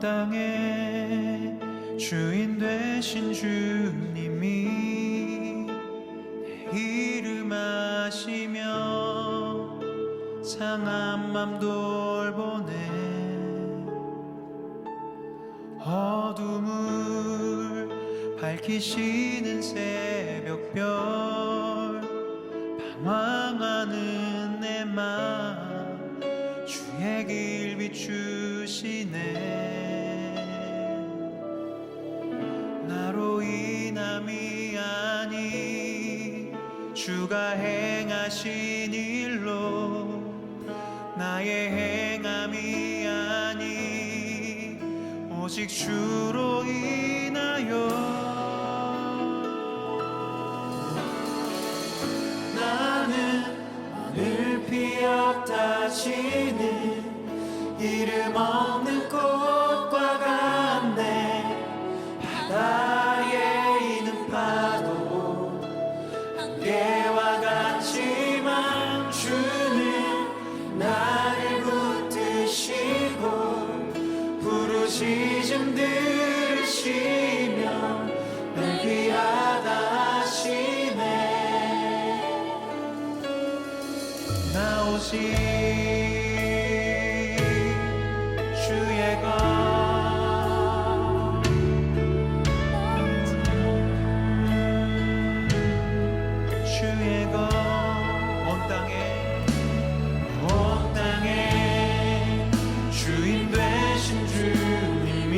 땅의 주인 되신 주님이 내 이름 아시며 상한 맘 돌보네. 어둠을 밝히시는 새벽별 방황하는 내 맘 주의 길 비추시네. 나로 인함이 아니 주가 행하신 일로 나의 행함이 아니 오직 주로 인하여 나는 오늘 피었다 지는 이름 없는 꽃과 같네. 바다에 있는 파도 안개와 같지만 주는 나를 붙드시고 부르짖음 들으시며 날 귀하다 하시네. 나 오직 주의 것 주의 것 온 땅에 주인 되신 주님이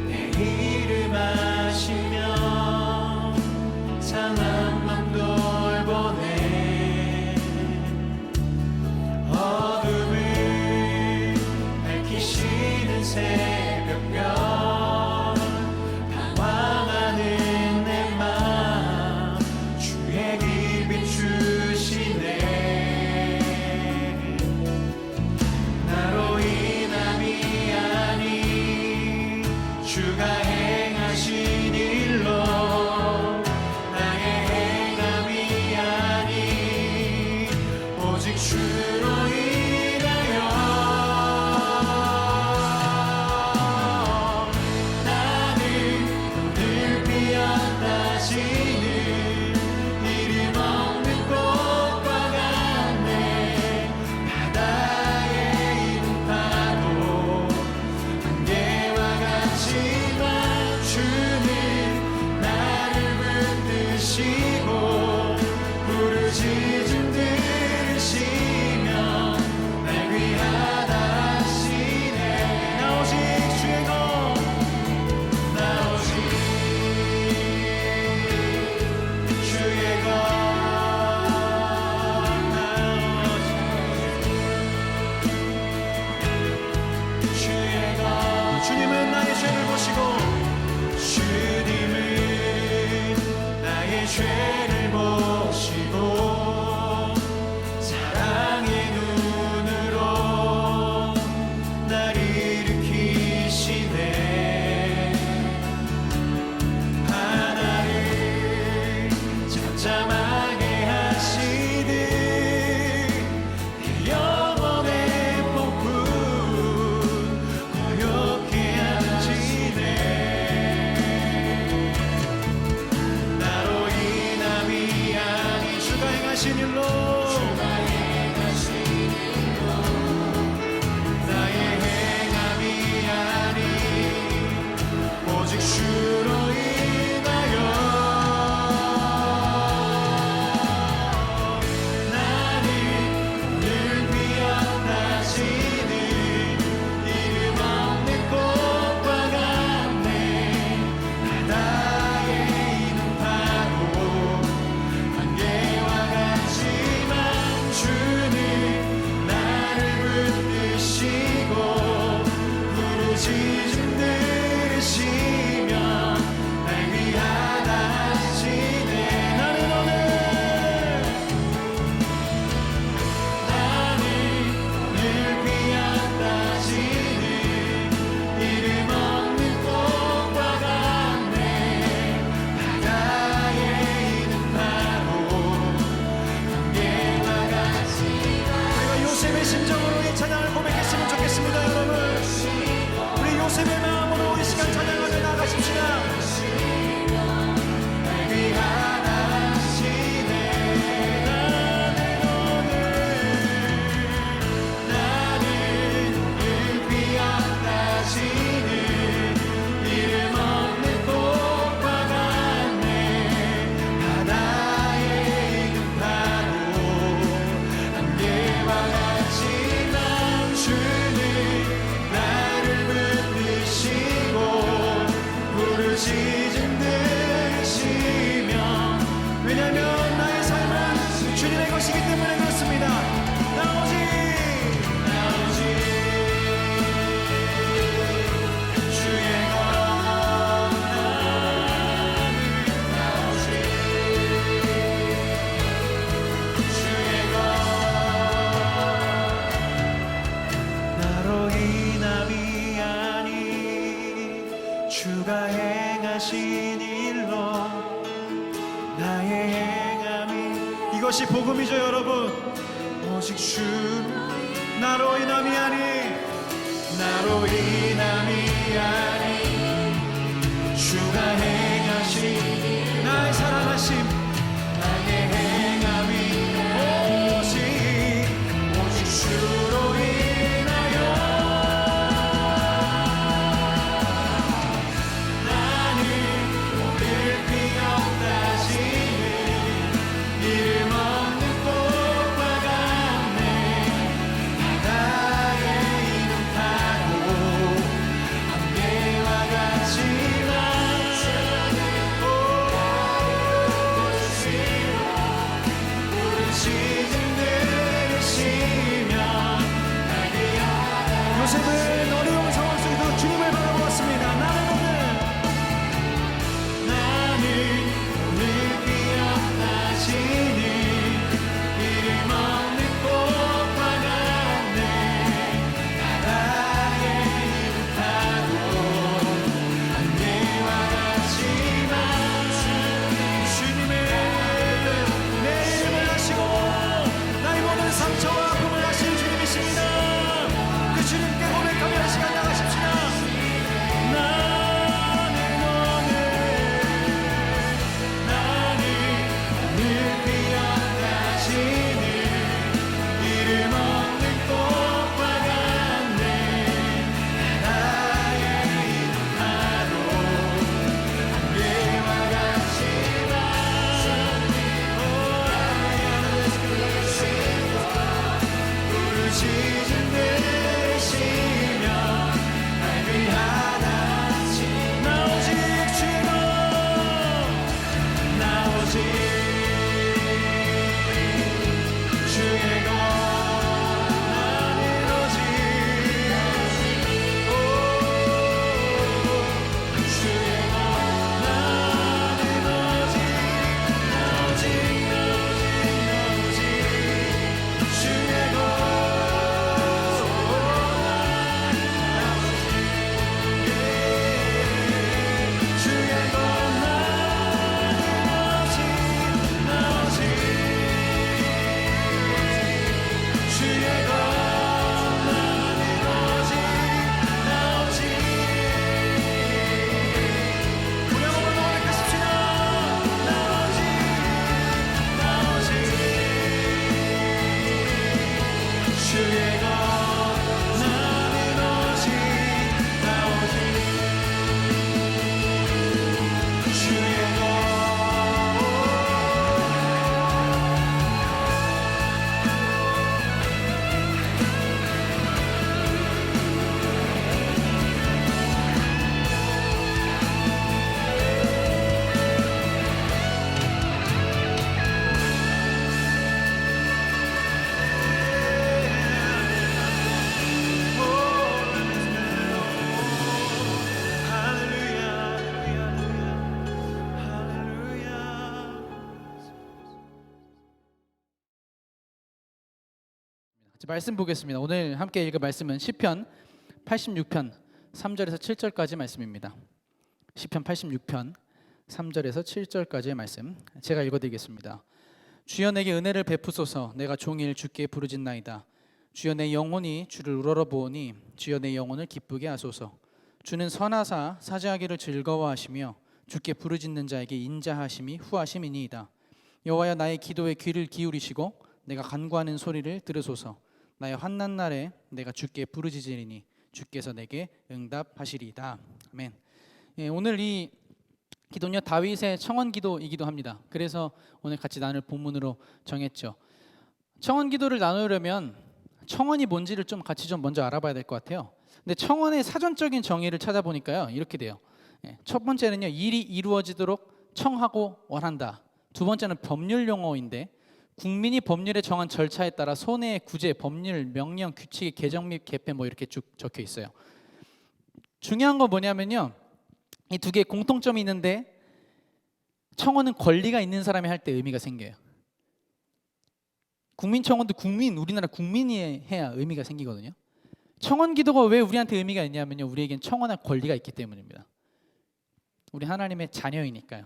내 이름 아시며 상한 맘 돌보네. 어둠을 밝히시는 새벽별 방황하는 내 맘 주의 길 비추시네. 나로 인함이 아니 주가 행하신 일로 나의 행함이 아니 오직 주로 인하여 나는 오늘 피었다 지는 이름 없는 꽃과 같네. 바다에 있는 파도 안개와 같지만 주는 나를 붙드시고 부르짖음 들으시며 날 귀하다 하시네. 나 오직 주의 것 나 오직 주의 것 나 오직 주의 것. 주님은 나의 죄를 보시고 주님은 나의 죄를 보시고 사랑의 눈으로 날 일으키시네. 하나를 잠잠하게 하시듯 내 영혼의 폭풍 고요케 하시네. 나로 인함이 아니 주가 행하신 일로 나의 행함이 아니 오직 주로 인하여 나는 오늘 피었다 지는 이름 없는 꽃과 같네. 바다에 있는 파도 안개와 같지만 주는 나를 붙드시고 부르짖음 들으시며 날 위하다 하시네. 나는 오늘 피었다 지는 이름 없는 꽃과 같네. 바다에 있는 파도 안개와 같지만 우리가 요셉의 심정으로 이 찬양을 고백했으면 좋겠습니다. 여러분 주가 행하신 일로 나의 행함이 이것이 복음이죠 여러분. 오직 주 나로 인함이 아니 나로 인함이 아니 주가 행하신 나의 살아나심 나의 행함이 오직 주로 인하여 나는 오늘 피었다시는 이름 없는 꽃과 같네. 바다의 이름 타고 안개와 같지만 요셉은 어려운 상황 속에서 주님을 바라보았습니다. 나는 오늘 피었다시는 이름 없는 꽃과 같네. 바다의 이름 타고 안개와 같지만 주님의 내 이름을 아시고 나의 모든 상처와 아픔을 아시는 주님이십니다. 그 주님께 고백하며 시간 나가십시다. 나는 오늘 피었다시는 이름 없는 꽃과 같네. 나의 이름 타도 안개와 같지만 부르짖은 들으시며 날 위하다 나 오직 주의 나 오직 주의 것 나는 오직 주의 것 나는 오직 주의 것 말씀 보겠습니다. 오늘 함께 읽을 말씀은 시편 86편 3절에서 7절까지 말씀입니다. 시편 86편 3절에서 7절까지의 말씀 제가 읽어드리겠습니다. 주여 내게 은혜를 베푸소서. 내가 종일 주께 부르짖나이다. 주여 내 영혼이 주를 우러러보오니 주여 내 영혼을 기쁘게 하소서. 주는 선하사 사죄하기를 즐거워하시며 주께 부르짖는 자에게 인자하심이 후하심이니이다. 여호와여 나의 기도에 귀를 기울이시고 내가 간구하는 소리를 들으소서. 나의 환난 날에 내가 주께 부르짖으리니 주께서 내게 응답하시리이다. 아멘. 오늘 이 기도는요 다윗의 청원 기도이기도 합니다. 그래서 오늘 같이 나눌 본문으로 정했죠. 청원 기도를 나누려면 청원이 뭔지를 좀 같이 좀 먼저 알아봐야 될 것 같아요. 근데 청원의 사전적인 정의를 찾아보니까요 이렇게 돼요. 첫 번째는요 일이 이루어지도록 청하고 원한다. 두 번째는 법률 용어인데 국민이 법률에 정한 절차에 따라 손해의 구제, 법률, 명령, 규칙의 개정 및 개폐 뭐 이렇게 쭉 적혀 있어요. 중요한 건 뭐냐면요 이 두 개의 공통점이 있는데 청원은 권리가 있는 사람이 할 때 의미가 생겨요. 국민청원도 우리나라 국민이 해야 의미가 생기거든요. 청원 기도가 왜 우리한테 의미가 있냐면요 우리에겐 청원할 권리가 있기 때문입니다. 우리 하나님의 자녀이니까요.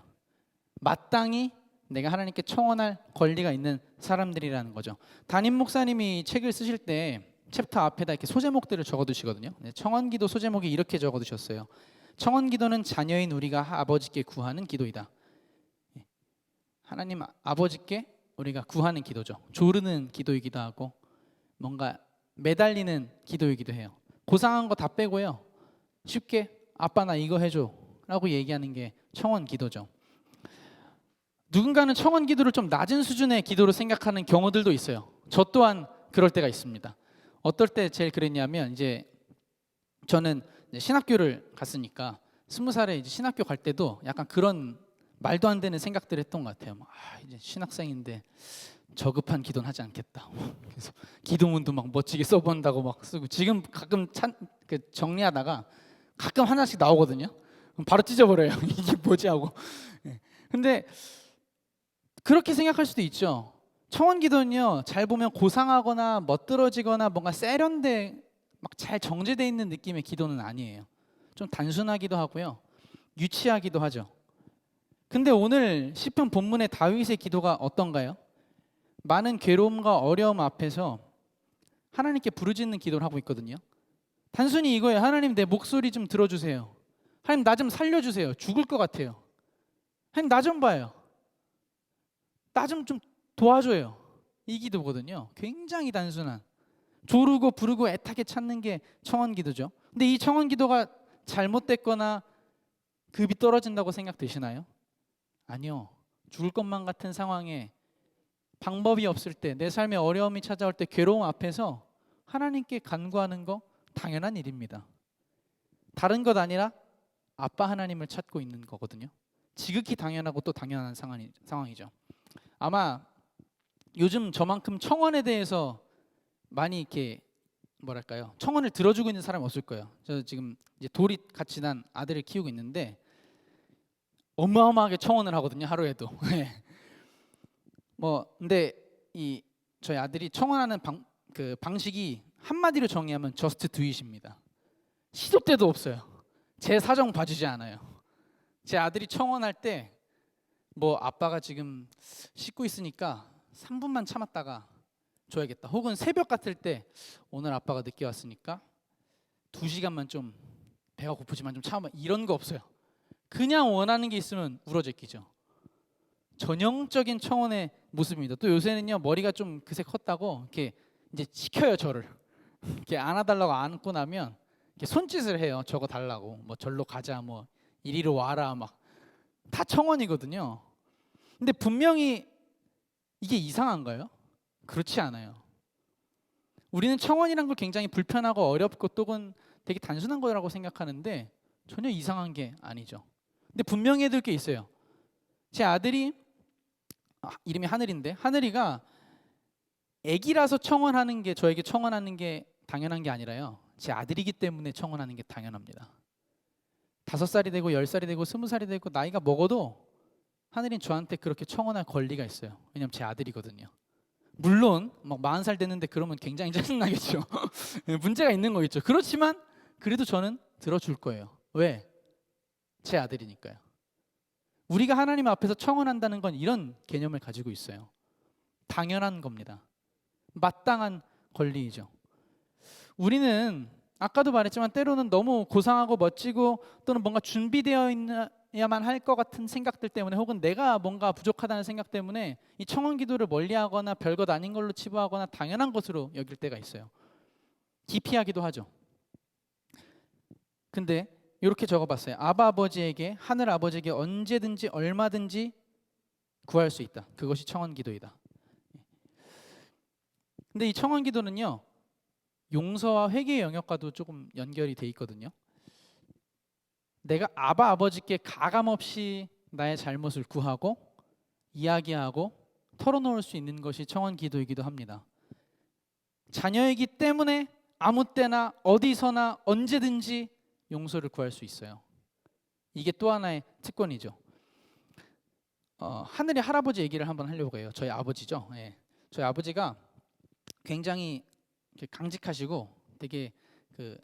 마땅히 내가 하나님께 청원할 권리가 있는 사람들이라는 거죠. 담임 목사님이 책을 쓰실 때 챕터 앞에다 이렇게 소제목들을 적어두시거든요. 청원기도 소제목이 이렇게 적어두셨어요. 청원기도는 자녀인 우리가 아버지께 구하는 기도이다. 하나님 아버지께 우리가 구하는 기도죠. 조르는 기도이기도 하고 뭔가 매달리는 기도이기도 해요. 고상한 거 다 빼고요. 쉽게 아빠 나 이거 해줘 라고 얘기하는 게 청원 기도죠. 누군가는 청원 기도를 좀 낮은 수준의 기도로 생각하는 경우들도 있어요. 저 또한 그럴 때가 있습니다. 어떨 때 제일 그랬냐면 이제 저는 이제 신학교를 갔으니까 20살에 이제 신학교 갈 때도 약간 그런 말도 안 되는 생각들을 했던 것 같아요. 이제 신학생인데 저급한 기도는 하지 않겠다. 그래서 기도문도 막 멋지게 써본다고 막 쓰고 지금 가끔 정리하다가 가끔 하나씩 나오거든요. 그럼 바로 찢어버려요. 이게 뭐지 하고. 근데 그렇게 생각할 수도 있죠. 청원 기도는요, 잘 보면 고상하거나 멋들어지거나 뭔가 세련돼 막 잘 정제돼 있는 느낌의 기도는 아니에요. 좀 단순하기도 하고요, 유치하기도 하죠. 근데 오늘 시편 본문의 다윗의 기도가 어떤가요? 많은 괴로움과 어려움 앞에서 하나님께 부르짖는 기도를 하고 있거든요. 단순히 이거예요. 하나님 내 목소리 좀 들어주세요. 하나님 나 좀 살려주세요. 죽을 것 같아요. 하나님 나 좀 봐요. 나 좀 도와줘요. 이 기도거든요. 굉장히 단순한, 조르고 부르고 애타게 찾는 게 청원 기도죠. 근데 이 청원 기도가 잘못됐거나 급이 떨어진다고 생각되시나요? 아니요. 죽을 것만 같은 상황에 방법이 없을 때, 내 삶에 어려움이 찾아올 때, 괴로움 앞에서 하나님께 간구하는 거 당연한 일입니다. 다른 것 아니라 아빠 하나님을 찾고 있는 거거든요. 지극히 당연하고 또 당연한 상황이죠. 아마 요즘 저만큼 청원에 대해서 많이 이렇게 뭐랄까요, 청원을 들어주고 있는 사람이 없을 거예요. 저 지금 이제 돌이 같이 난 아들을 키우고 있는데 어마어마하게 청원을 하거든요, 하루에도. 근데 이 저희 아들이 청원하는 방식이 한마디로 정의하면 just do it입니다. 시도 때도 없어요. 제 사정 봐주지 않아요. 제 아들이 청원할 때 아빠가 지금 씻고 있으니까 3분만 참았다가 줘야겠다. 혹은 새벽 같을 때 오늘 아빠가 늦게 왔으니까 2시간만 좀 배가 고프지만 좀 참아. 이런 거 없어요. 그냥 원하는 게 있으면 울어제끼죠. 전형적인 청원의 모습입니다. 또 요새는요, 머리가 좀 그새 컸다고 이렇게 이제 시켜요, 저를. 이렇게 안아달라고 안고 나면 이렇게 손짓을 해요. 저거 달라고. 절로 가자, 이리로 와라, 막 다 청원이거든요. 근데 분명히 이게 이상한가요? 그렇지 않아요. 우리는 청원이란 걸 굉장히 불편하고 어렵고 또는 되게 단순한 거라고 생각하는데 전혀 이상한 게 아니죠. 근데 분명히 해둘 게 있어요. 제 아들이 이름이 하늘인데, 하늘이가 애기라서 청원하는 게, 저에게 청원하는 게 당연한 게 아니라요, 제 아들이기 때문에 청원하는 게 당연합니다. 5살이 되고 10살이 되고 20살이 되고 나이가 먹어도 하늘이는 저한테 그렇게 청원할 권리가 있어요. 왜냐면 제 아들이거든요. 물론 40살 됐는데 그러면 굉장히 짜증나겠죠. 문제가 있는 거겠죠. 그렇지만 그래도 저는 들어줄 거예요. 왜? 제 아들이니까요. 우리가 하나님 앞에서 청원한다는 건 이런 개념을 가지고 있어요. 당연한 겁니다. 마땅한 권리이죠. 우리는 아까도 말했지만 때로는 너무 고상하고 멋지고 또는 뭔가 준비되어 있어야만 할 것 같은 생각들 때문에, 혹은 내가 뭔가 부족하다는 생각 때문에 이 청원 기도를 멀리하거나 별것 아닌 걸로 치부하거나 당연한 것으로 여길 때가 있어요. 기피하기도 하죠. 근데 이렇게 적어봤어요. 아바 아버지에게, 하늘 아버지에게 언제든지 얼마든지 구할 수 있다. 그것이 청원 기도이다. 근데 이 청원 기도는요, 용서와 회개의 영역과도 조금 연결이 돼 있거든요. 내가 아바 아버지께 가감없이 나의 잘못을 구하고 이야기하고 털어놓을 수 있는 것이 청원 기도이기도 합니다. 자녀이기 때문에 아무 때나 어디서나 언제든지 용서를 구할 수 있어요. 이게 또 하나의 특권이죠. 하늘의 할아버지 얘기를 한번 하려고 해요. 저희 아버지죠. 저희 아버지가 굉장히 강직하시고 되게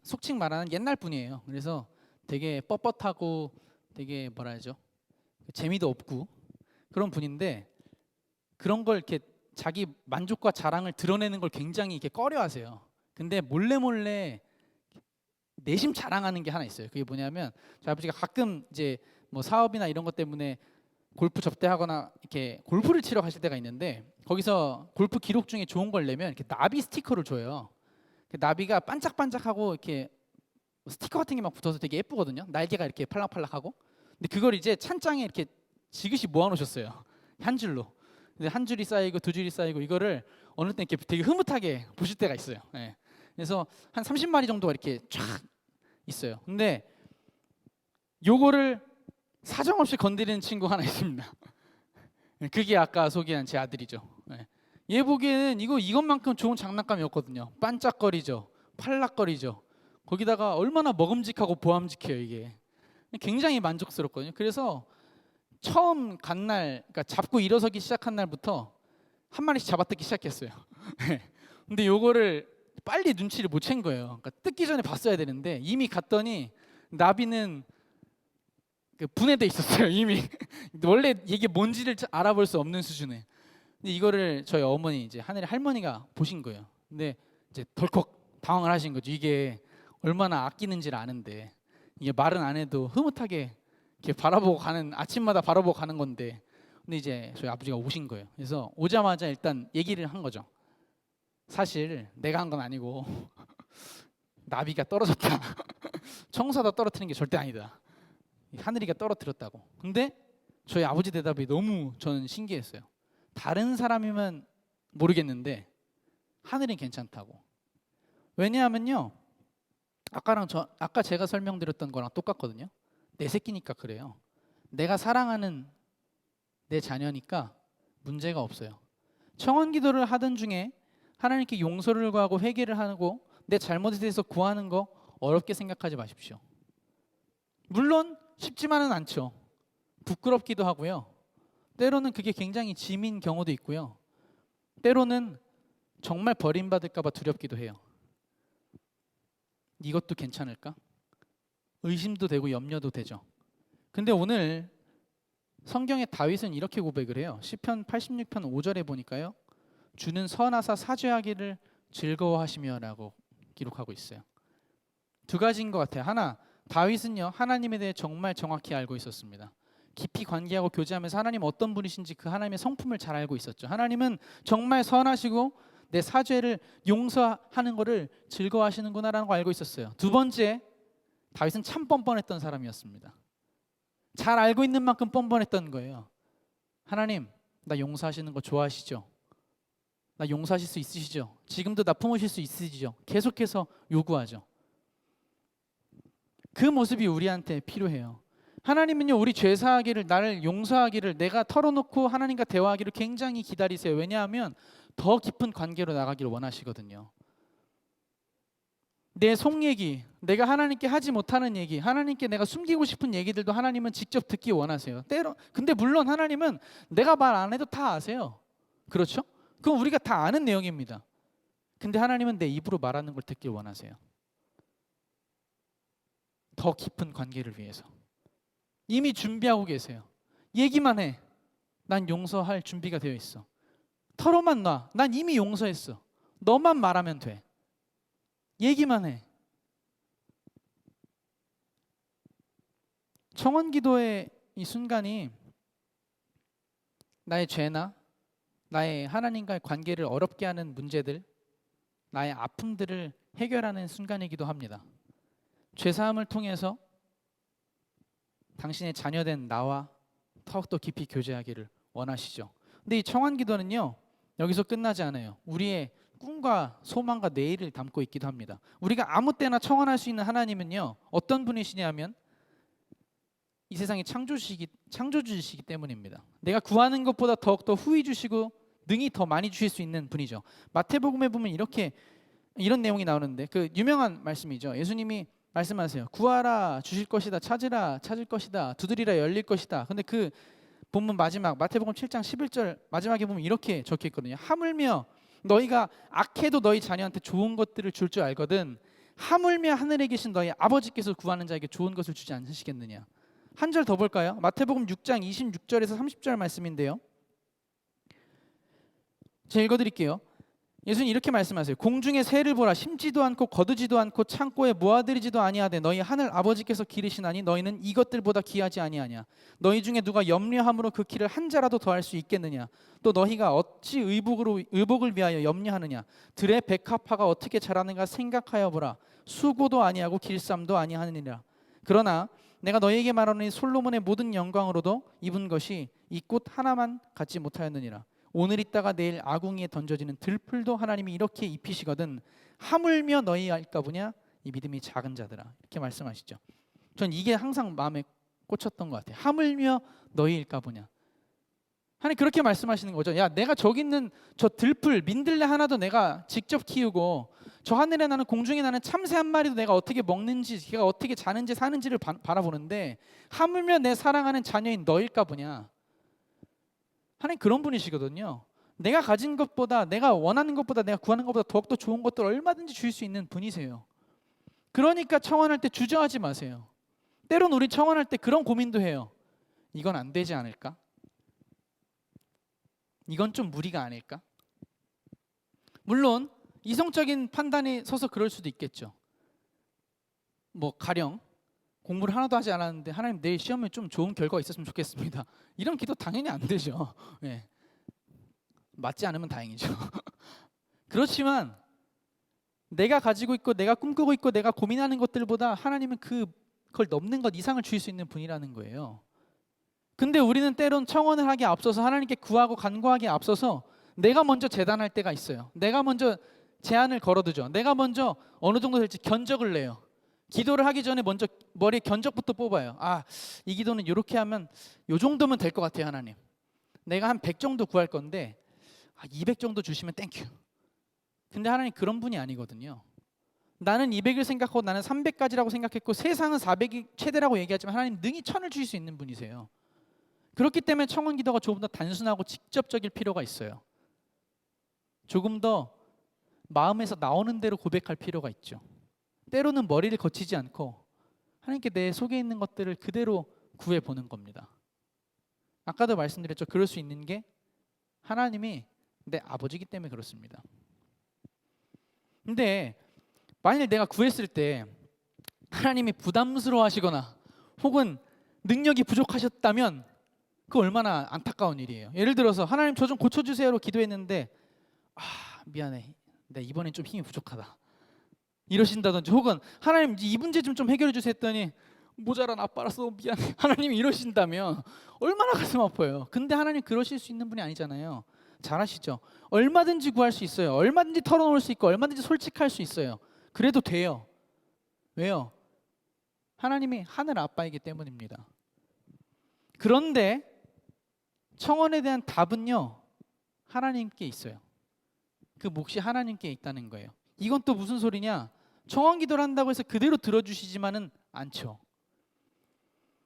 속칭 말하는 옛날 분이에요. 그래서 되게 뻣뻣하고 되게 뭐라 하죠? 재미도 없고 그런 분인데 그런 걸 이렇게 자기 만족과 자랑을 드러내는 걸 굉장히 이렇게 꺼려하세요. 근데 몰래 내심 자랑하는 게 하나 있어요. 그게 뭐냐면 저희 아버지가 가끔 이제 뭐 사업이나 이런 것 때문에 골프 접대하거나 이렇게 골프를 치러 가실 때가 있는데 거기서 골프 기록 중에 좋은 걸 내면 이렇게 나비 스티커를 줘요. 그 나비가 반짝반짝하고 이렇게 스티커 같은 게 막 붙어서 되게 예쁘거든요. 날개가 이렇게 팔락팔락하고. 근데 그걸 이제 찬장에 이렇게 지그시 모아놓으셨어요. 한 줄로. 근데 한 줄이 쌓이고 두 줄이 쌓이고 이거를 어느 때 이렇게 되게 흐뭇하게 보실 때가 있어요. 예. 그래서 한 30마리 정도가 이렇게 쫙 있어요. 근데 요거를 사정없이 건드리는 친구 하나 있습니다. 그게 아까 소개한 제 아들이죠. 예. 얘 보기에는 이것만큼 좋은 장난감이 없거든요. 반짝거리죠, 팔락거리죠. 거기다가 얼마나 먹음직하고 보암직해요 이게. 굉장히 만족스럽거든요. 그래서 처음 간 날, 그러니까 잡고 일어서기 시작한 날부터 한 마리씩 잡아뜯기 시작했어요. 근데 요거를 빨리 눈치를 못 챈 거예요. 그러니까 뜯기 전에 봤어야 되는데 이미 갔더니 나비는 그 분해돼 있었어요. 이미 원래 이게 뭔지를 알아볼 수 없는 수준에. 근데 이거를 저희 어머니 이제 하늘의 할머니가 보신 거예요. 근데 이제 덜컥 당황을 하신 거죠. 이게 얼마나 아끼는지를 아는데 이게 말은 안 해도 흐뭇하게 이렇게 바라보고 가는 아침마다 바라보고 가는 건데. 근데 이제 저희 아버지가 오신 거예요. 그래서 오자마자 일단 얘기를 한 거죠. 사실 내가 한 건 아니고 나비가 떨어졌다. 청소하다 떨어뜨리는 게 절대 아니다. 하늘이가 떨어뜨렸다고. 근데 저희 아버지 대답이 너무 저는 신기했어요. 다른 사람이면 모르겠는데 하늘은 괜찮다고. 왜냐하면요, 아까 제가 설명드렸던 거랑 똑같거든요. 내 새끼니까 그래요. 내가 사랑하는 내 자녀니까 문제가 없어요. 청원 기도를 하던 중에 하나님께 용서를 구하고 회개를 하고 내 잘못에 대해서 구하는 거 어렵게 생각하지 마십시오. 물론 쉽지만은 않죠. 부끄럽기도 하고요. 때로는 그게 굉장히 짐인 경우도 있고요. 때로는 정말 버림받을까 봐 두렵기도 해요. 이것도 괜찮을까? 의심도 되고 염려도 되죠. 근데 오늘 성경의 다윗은 이렇게 고백을 해요. 시편 86편 5절에 보니까요. 주는 선하사 사죄하기를 즐거워하시며라고 기록하고 있어요. 두 가지인 것 같아요. 하나, 다윗은요 하나님에 대해 정말 정확히 알고 있었습니다. 깊이 관계하고 교제하면서 하나님 어떤 분이신지 그 하나님의 성품을 잘 알고 있었죠. 하나님은 정말 선하시고 내 사죄를 용서하는 것을 즐거워하시는구나라는 걸 알고 있었어요. 두 번째, 다윗은 참 뻔뻔했던 사람이었습니다. 잘 알고 있는 만큼 뻔뻔했던 거예요. 하나님, 나 용서하시는 거 좋아하시죠? 나 용서하실 수 있으시죠? 지금도 나 품으실 수 있으시죠? 계속해서 요구하죠. 그 모습이 우리한테 필요해요. 하나님은요 우리 죄사하기를, 나를 용서하기를, 내가 털어놓고 하나님과 대화하기를 굉장히 기다리세요. 왜냐하면 더 깊은 관계로 나가기를 원하시거든요. 내 속 얘기, 내가 하나님께 하지 못하는 얘기, 하나님께 내가 숨기고 싶은 얘기들도 하나님은 직접 듣기 원하세요. 근데 물론 하나님은 내가 말 안 해도 다 아세요. 그렇죠? 그건 우리가 다 아는 내용입니다. 근데 하나님은 내 입으로 말하는 걸 듣길 원하세요. 더 깊은 관계를 위해서. 이미 준비하고 계세요. 얘기만 해. 난 용서할 준비가 되어 있어. 털어만 놔. 난 이미 용서했어. 너만 말하면 돼. 얘기만 해. 청원 기도의 이 순간이 나의 죄나 나의 하나님과의 관계를 어렵게 하는 문제들, 나의 아픔들을 해결하는 순간이기도 합니다. 죄사함을 통해서 당신의 자녀된 나와 더욱더 깊이 교제하기를 원하시죠. 근데 이 청원 기도는요 여기서 끝나지 않아요. 우리의 꿈과 소망과 내일을 담고 있기도 합니다. 우리가 아무 때나 청원할 수 있는 하나님은요 어떤 분이시냐면 이 세상의 창조주시기 때문입니다. 내가 구하는 것보다 더욱더 후히 주시고 능히 더 많이 주실 수 있는 분이죠. 마태복음에 보면 이런 내용이 나오는데 그 유명한 말씀이죠. 예수님이 말씀하세요. 구하라 주실 것이다. 찾으라 찾을 것이다. 두드리라 열릴 것이다. 근데 그 본문 마지막 마태복음 7장 11절 마지막에 보면 이렇게 적혀 있거든요. 하물며 너희가 악해도 너희 자녀한테 좋은 것들을 줄 줄 알거든 하물며 하늘에 계신 너희 아버지께서 구하는 자에게 좋은 것을 주지 않으시겠느냐. 한 절 더 볼까요? 마태복음 6장 26절에서 30절 말씀인데요. 제가 읽어드릴게요. 예수님 이렇게 말씀하세요. 공중의 새를 보라. 심지도 않고 거두지도 않고 창고에 모아들이지도 아니하되 너희 하늘 아버지께서 기르시나니 너희는 이것들보다 귀하지 아니하냐. 너희 중에 누가 염려함으로 그 키를 한 자라도 더할 수 있겠느냐. 또 너희가 어찌 의복을 위하여 염려하느냐. 들의 백합화가 어떻게 자라는가 생각하여 보라. 수고도 아니하고 길쌈도 아니하느니라. 그러나 내가 너희에게 말하노니 솔로몬의 모든 영광으로도 입은 것이 이 꽃 하나만 갖지 못하였느니라. 오늘 있다가 내일 아궁이에 던져지는 들풀도 하나님이 이렇게 입히시거든 하물며 너희 알까 보냐 이 믿음이 작은 자들아. 이렇게 말씀하시죠. 전 이게 항상 마음에 꽂혔던 것 같아요. 하물며 너희일까 보냐. 하나님 그렇게 말씀하시는 거죠. 야, 내가 저기 있는 저 들풀 민들레 하나도 내가 직접 키우고 저 하늘에 나는 공중에 나는 참새 한 마리도 내가 어떻게 먹는지 걔가 어떻게 자는지 사는지를 바라보는데 하물며 내 사랑하는 자녀인 너일까 보냐. 하나님 그런 분이시거든요. 내가 가진 것보다 내가 원하는 것보다 내가 구하는 것보다 더욱더 좋은 것들 얼마든지 주실 수 있는 분이세요. 그러니까 청원할 때 주저하지 마세요. 때론 우리 청원할 때 그런 고민도 해요. 이건 안 되지 않을까? 이건 좀 무리가 아닐까? 물론 이성적인 판단에 서서 그럴 수도 있겠죠. 뭐 가령 공부를 하나도 하지 않았는데 하나님 내일 시험에 좀 좋은 결과가 있었으면 좋겠습니다. 이런 기도 당연히 안 되죠. 네. 맞지 않으면 다행이죠. 그렇지만 내가 가지고 있고 내가 꿈꾸고 있고 내가 고민하는 것들보다 하나님은 그걸 넘는 것 이상을 주실 수 있는 분이라는 거예요. 근데 우리는 때론 청원을 하기에 앞서서 하나님께 구하고 간구하기에 앞서서 내가 먼저 제단할 때가 있어요. 내가 먼저 제안을 걸어두죠. 내가 먼저 어느 정도 될지 견적을 내요. 기도를 하기 전에 먼저 머리에 견적부터 뽑아요. 아, 이 기도는 이렇게 하면 요 정도면 될 것 같아요. 하나님 내가 한 100 정도 구할 건데 200 정도 주시면 땡큐. 근데 하나님 그런 분이 아니거든요. 나는 200을 생각하고 나는 300까지라고 생각했고 세상은 400이 최대라고 얘기하지만 하나님 능히 1000을 주실 수 있는 분이세요. 그렇기 때문에 청원 기도가 조금 더 단순하고 직접적일 필요가 있어요. 조금 더 마음에서 나오는 대로 고백할 필요가 있죠. 때로는 머리를 거치지 않고 하나님께 내 속에 있는 것들을 그대로 구해보는 겁니다. 아까도 말씀드렸죠. 그럴 수 있는 게 하나님이 내 아버지이기 때문에 그렇습니다. 근데 만일 내가 구했을 때 하나님이 부담스러워 하시거나 혹은 능력이 부족하셨다면 그거 얼마나 안타까운 일이에요. 예를 들어서 하나님 저 좀 고쳐주세요로 기도했는데 미안해 내 이번엔 좀 힘이 부족하다 이러신다든지 혹은 하나님 이 문제 좀 해결해 주세요 했더니 모자란 아빠라서 미안해 하나님이 이러신다면 얼마나 가슴 아파요. 근데 하나님 그러실 수 있는 분이 아니잖아요. 잘 아시죠? 얼마든지 구할 수 있어요. 얼마든지 털어놓을 수 있고 얼마든지 솔직할 수 있어요. 그래도 돼요. 왜요? 하나님이 하늘 아빠이기 때문입니다. 그런데 청원에 대한 답은요 하나님께 있어요. 그 몫이 하나님께 있다는 거예요. 이건 또 무슨 소리냐? 청원 기도를 한다고 해서 그대로 들어주시지만은 않죠.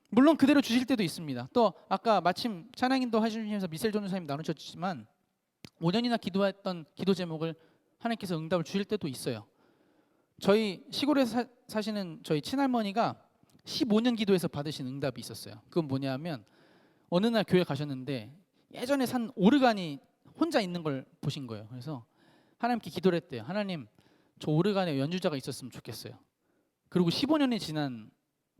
물론 그대로 주실 때도 있습니다. 또 아까 마침 찬양인도 하시면서 미셀 전도사님 나누셨지만 5년이나 기도했던 기도 제목을 하나님께서 응답을 주실 때도 있어요. 저희 시골에 사시는 저희 친할머니가 15년 기도해서 받으신 응답이 있었어요. 그건 뭐냐면 어느 날 교회 가셨는데 예전에 산 오르간이 혼자 있는 걸 보신 거예요. 그래서 하나님께 기도를 했대요. 하나님 저 오르간에 연주자가 있었으면 좋겠어요. 그리고 15년이 지난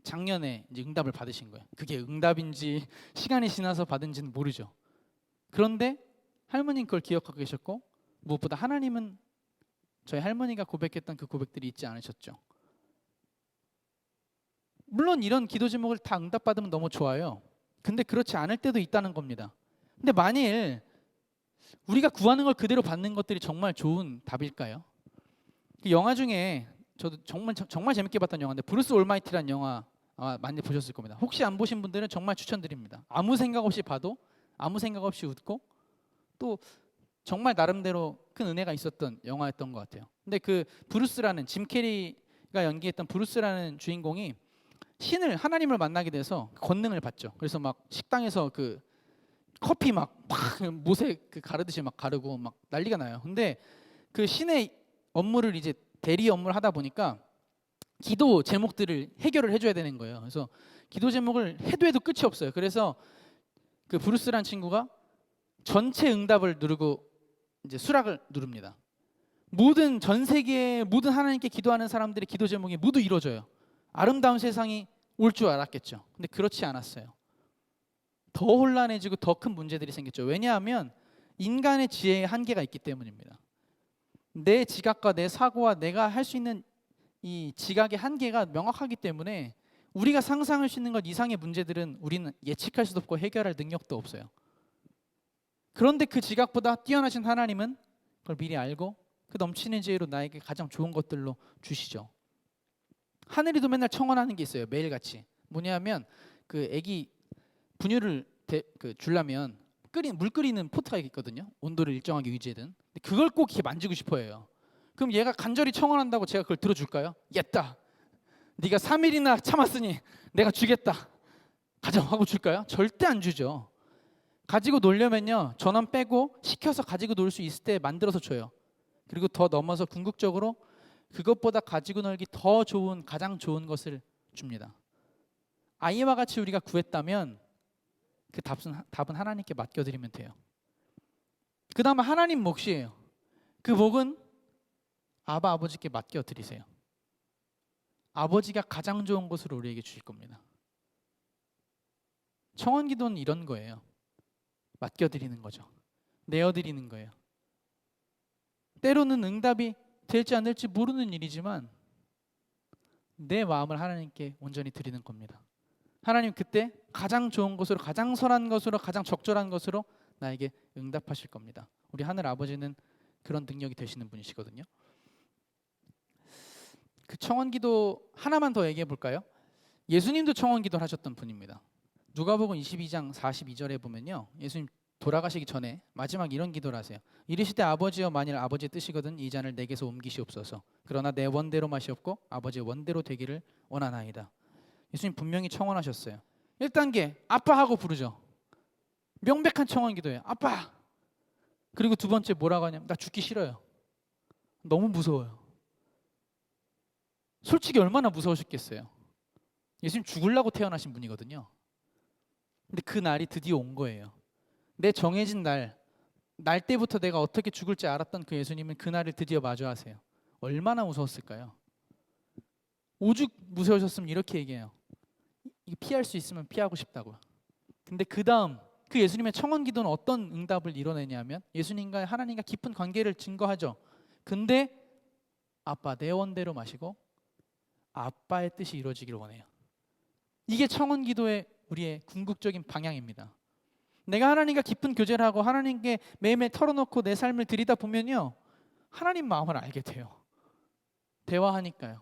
작년에 이제 응답을 받으신 거예요. 그게 응답인지 시간이 지나서 받은지는 모르죠. 그런데 할머니는 그걸 기억하고 계셨고 무엇보다 하나님은 저희 할머니가 고백했던 그 고백들이 잊지 않으셨죠. 물론 이런 기도 제목을 다 응답받으면 너무 좋아요. 근데 그렇지 않을 때도 있다는 겁니다. 근데 만일 우리가 구하는 걸 그대로 받는 것들이 정말 좋은 답일까요? 그 영화 중에 저도 정말 재밌게 봤던 영화인데 브루스 올마이티라는 영화 많이 보셨을 겁니다. 혹시 안 보신 분들은 정말 추천드립니다. 아무 생각 없이 봐도 아무 생각 없이 웃고 또 정말 나름대로 큰 은혜가 있었던 영화였던 것 같아요. 근데 그 브루스라는 짐 캐리가 연기했던 브루스라는 주인공이 하나님을 만나게 돼서 권능을 받죠. 그래서 막 식당에서 그 커피 막 못에 가르듯이 막 가르고 막 난리가 나요. 근데 그 신의 업무를 이제 대리 업무를 하다 보니까 기도 제목들을 해결을 해줘야 되는 거예요. 그래서 기도 제목을 해도 끝이 없어요. 그래서 그 브루스란 친구가 전체 응답을 누르고 이제 수락을 누릅니다. 모든 전 세계의 모든 하나님께 기도하는 사람들의 기도 제목이 모두 이루어져요. 아름다운 세상이 올 줄 알았겠죠. 근데 그렇지 않았어요. 더 혼란해지고 더 큰 문제들이 생겼죠. 왜냐하면 인간의 지혜의 한계가 있기 때문입니다. 내 지각과 내 사고와 내가 할 수 있는 이 지각의 한계가 명확하기 때문에 우리가 상상할 수 있는 것 이상의 문제들은 우리는 예측할 수도 없고 해결할 능력도 없어요. 그런데 그 지각보다 뛰어나신 하나님은 그걸 미리 알고 그 넘치는 지혜로 나에게 가장 좋은 것들로 주시죠. 하늘이도 맨날 청원하는 게 있어요. 매일같이. 뭐냐면 그 애기 분유를 주려면 물 끓이는 포트가 있거든요. 온도를 일정하게 유지하든. 근데 그걸 꼭 이렇게 만지고 싶어해요. 그럼 얘가 간절히 청원한다고 제가 그걸 들어줄까요? 였다. 네가 3일이나 참았으니 내가 주겠다. 가져 하고 줄까요? 절대 안 주죠. 가지고 놀려면요. 전원 빼고 시켜서 가지고 놀 수 있을 때 만들어서 줘요. 그리고 더 넘어서 궁극적으로 그것보다 가지고 놀기 더 좋은 가장 좋은 것을 줍니다. 아이와 같이 우리가 구했다면 그 답은 하나님께 맡겨드리면 돼요. 그 다음에 하나님 몫이에요. 그 복은 아버지께 맡겨드리세요. 아버지가 가장 좋은 것으로 우리에게 주실 겁니다. 청원기도는 이런 거예요. 맡겨드리는 거죠. 내어드리는 거예요. 때로는 응답이 될지 안 될지 모르는 일이지만 내 마음을 하나님께 온전히 드리는 겁니다. 하나님 그때 가장 좋은 것으로, 가장 선한 것으로, 가장 적절한 것으로 나에게 응답하실 겁니다. 우리 하늘 아버지는 그런 능력이 되시는 분이시거든요. 그 청원기도 하나만 더 얘기해 볼까요? 예수님도 청원기도를 하셨던 분입니다. 누가복음 22장 42절에 보면요, 예수님 돌아가시기 전에 마지막 이런 기도를 하세요. 이르시되 아버지여 만일 아버지의 뜻이거든 이 잔을 내게서 옮기시옵소서. 그러나 내 원대로 마시옵고 아버지의 원대로 되기를 원하나이다. 예수님 분명히 청원하셨어요. 1단계 아빠하고 부르죠. 명백한 청원 기도예요. 아빠. 그리고 두 번째 뭐라고 하냐면 나 죽기 싫어요. 너무 무서워요. 솔직히 얼마나 무서우셨겠어요. 예수님 죽으려고 태어나신 분이거든요. 근데 그 날이 드디어 온 거예요. 내 정해진 날 때부터 내가 어떻게 죽을지 알았던 그 예수님은 그 날을 드디어 마주하세요. 얼마나 무서웠을까요? 오죽 무서우셨으면 이렇게 얘기해요. 피할 수 있으면 피하고 싶다고요. 근데 그 다음 그 예수님의 청원 기도는 어떤 응답을 이뤄내냐면 예수님과 하나님과 깊은 관계를 증거하죠. 근데 아빠 내 원대로 마시고 아빠의 뜻이 이루어지기를 원해요. 이게 청원 기도의 우리의 궁극적인 방향입니다. 내가 하나님과 깊은 교제를 하고 하나님께 매일매일 털어놓고 내 삶을 드리다 보면요, 하나님 마음을 알게 돼요. 대화하니까요.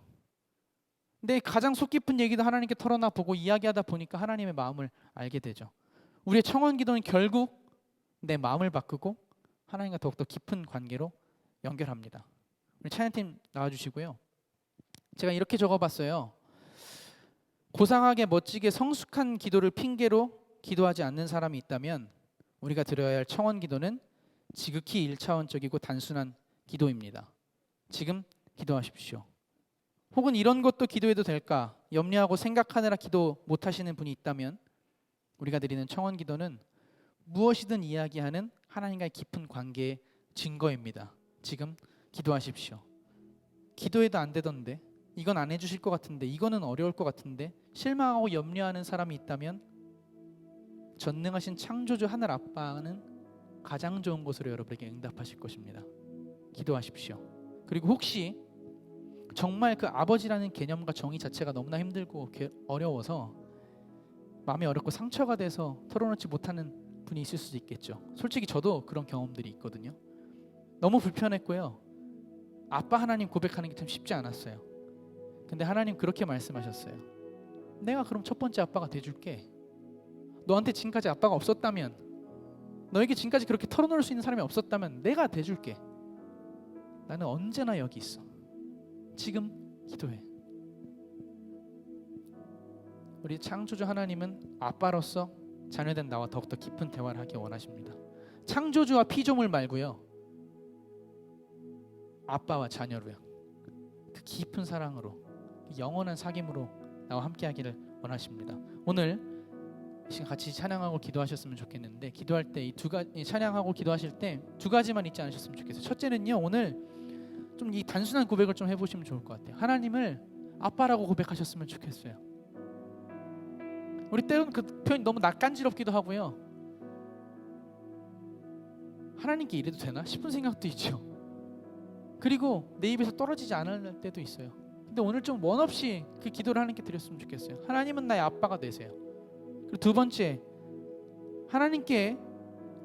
근데 가장 속 깊은 얘기도 하나님께 털어놔 보고 이야기하다 보니까 하나님의 마음을 알게 되죠. 우리의 청원 기도는 결국 내 마음을 바꾸고 하나님과 더욱더 깊은 관계로 연결합니다. 우리 찬양팀 나와주시고요. 제가 이렇게 적어봤어요. 고상하게 멋지게 성숙한 기도를 핑계로 기도하지 않는 사람이 있다면 우리가 드려야 할 청원 기도는 지극히 1차원적이고 단순한 기도입니다. 지금 기도하십시오. 혹은 이런 것도 기도해도 될까 염려하고 생각하느라 기도 못하시는 분이 있다면 우리가 드리는 청원 기도는 무엇이든 이야기하는 하나님과의 깊은 관계의 증거입니다. 지금 기도하십시오. 기도해도 안 되던데, 이건 안 해주실 것 같은데, 이거는 어려울 것 같은데 실망하고 염려하는 사람이 있다면 전능하신 창조주 하늘 아빠는 가장 좋은 것으로 여러분에게 응답하실 것입니다. 기도하십시오. 그리고 혹시 정말 그 아버지라는 개념과 정의 자체가 너무나 힘들고 어려워서 마음이 어렵고 상처가 돼서 털어놓지 못하는 분이 있을 수도 있겠죠. 솔직히 저도 그런 경험들이 있거든요. 너무 불편했고요. 아빠 하나님 고백하는 게 참 쉽지 않았어요. 근데 하나님 그렇게 말씀하셨어요. 내가 그럼 첫 번째 아빠가 돼줄게. 너한테 지금까지 아빠가 없었다면, 너에게 지금까지 그렇게 털어놓을 수 있는 사람이 없었다면 내가 돼줄게. 나는 언제나 여기 있어. 지금 기도해. 우리 창조주 하나님은 아빠로서 자녀된 나와 더욱더 깊은 대화를 하기 원하십니다. 창조주와 피조물 말고요, 아빠와 자녀로요. 그 깊은 사랑으로 영원한 사귐으로 나와 함께하기를 원하십니다. 오늘 이 시간 같이 찬양하고 기도하셨으면 좋겠는데, 기도할 때 이 두 가지, 찬양하고 기도하실 때 두 가지만 잊지 않으셨으면 좋겠어요. 첫째는요, 오늘 좀 이 단순한 고백을 좀 해보시면 좋을 것 같아요. 하나님을 아빠라고 고백하셨으면 좋겠어요. 우리 때로는 그 표현이 너무 낯간지럽기도 하고요. 하나님께 이래도 되나 싶은 생각도 있죠. 그리고 내 입에서 떨어지지 않을 때도 있어요. 근데 오늘 좀 원 없이 그 기도를 하나님께 드렸으면 좋겠어요. 하나님은 나의 아빠가 되세요. 그리고 두 번째, 하나님께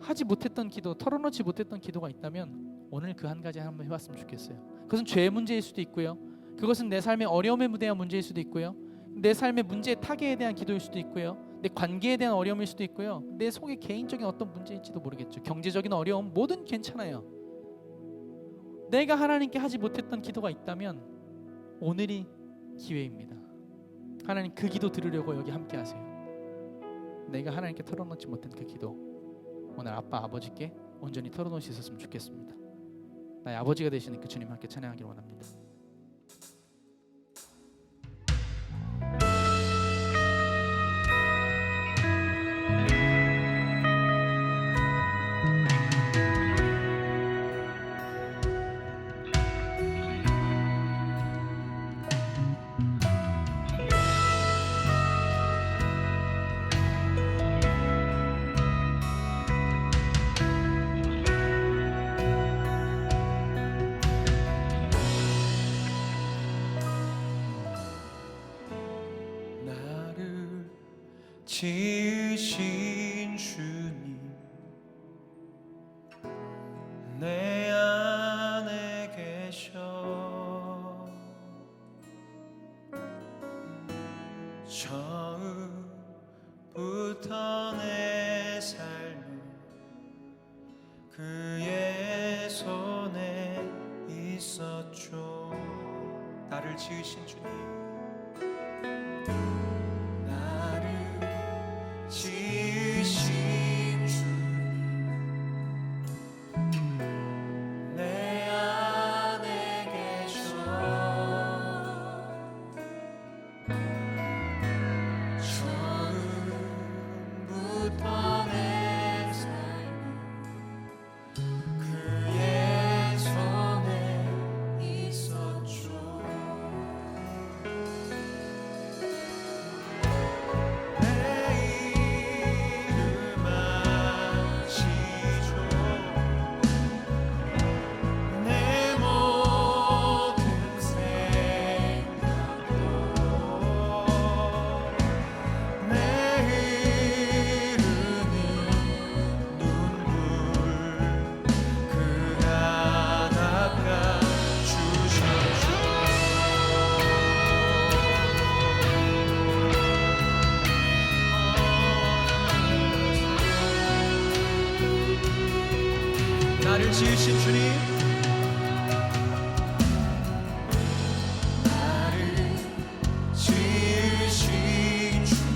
하지 못했던 기도, 털어놓지 못했던 기도가 있다면 오늘 그 한 가지 한번 해봤으면 좋겠어요. 그것은 죄의 문제일 수도 있고요, 그것은 내 삶의 어려움에 대한 문제일 수도 있고요, 내 삶의 문제의 타개에 대한 기도일 수도 있고요, 내 관계에 대한 어려움일 수도 있고요, 내 속에 개인적인 어떤 문제일지도 모르겠죠. 경제적인 어려움, 뭐든 괜찮아요. 내가 하나님께 하지 못했던 기도가 있다면 오늘이 기회입니다. 하나님, 그 기도 들으려고 여기 함께 하세요. 내가 하나님께 털어놓지 못한 그 기도, 오늘 아빠 아버지께 온전히 털어놓을 수 있었으면 좋겠습니다. 나의 아버지가 되시는 그 주님 함께 찬양하기를 원합니다. 지으신 주님, 내 안에 계셔. 처음부터 내 삶은 그의 손에 있었죠. 나를 지으신 주님, 지으신 주님, 내 안에 계셔. 처음부터 내 삶은 그의 손에 있었죠. 나를 지으신 주님, 나를 지으신 주님,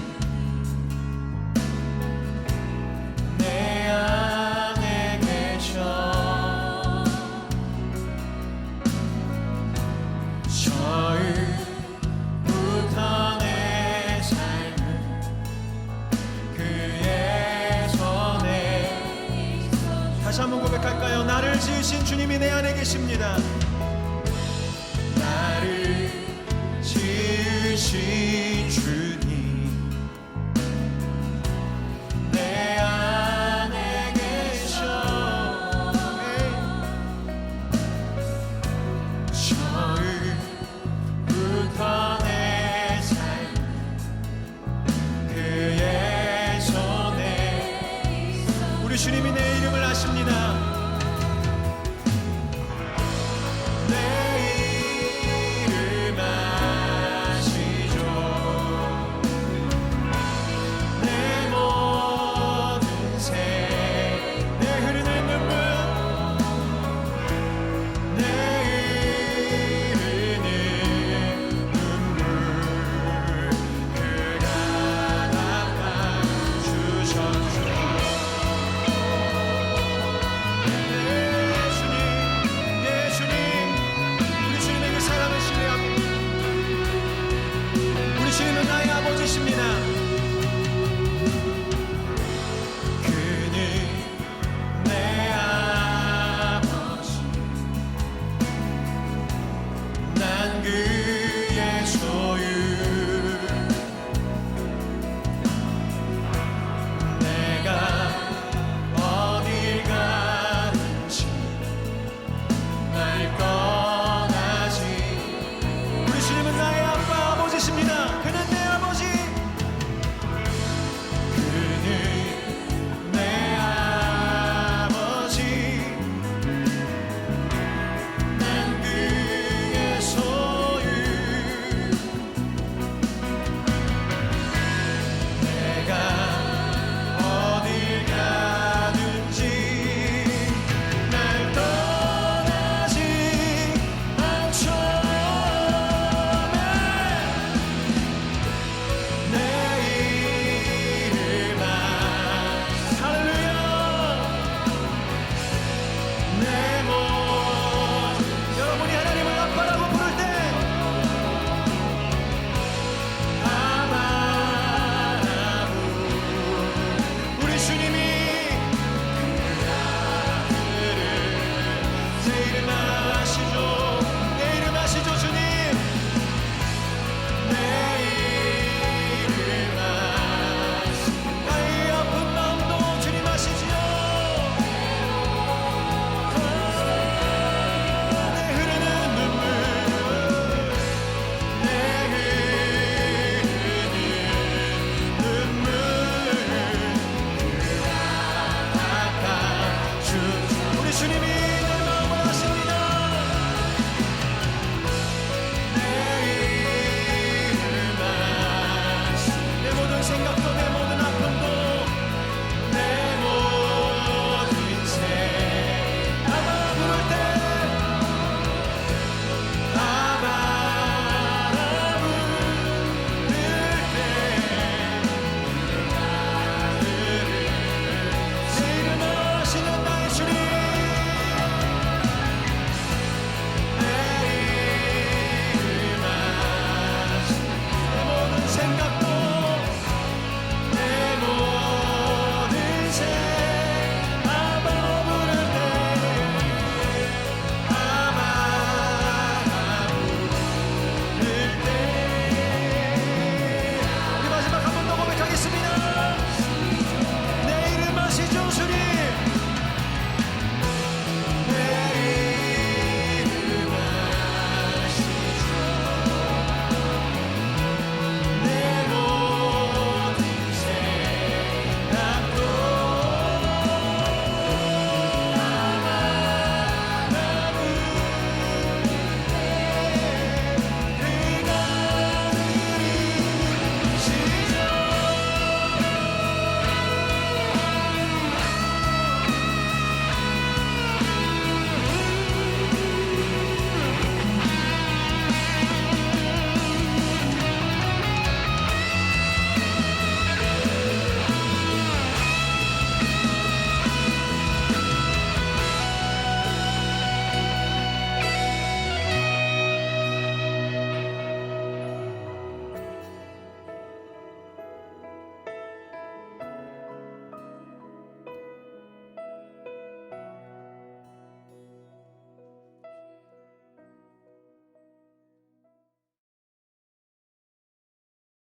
내 안에 계셔. 처음부터 내 삶은 그의 손에. 다시 한번 고백할까요? 나를 지으신 주님이 내 안에 계십니다.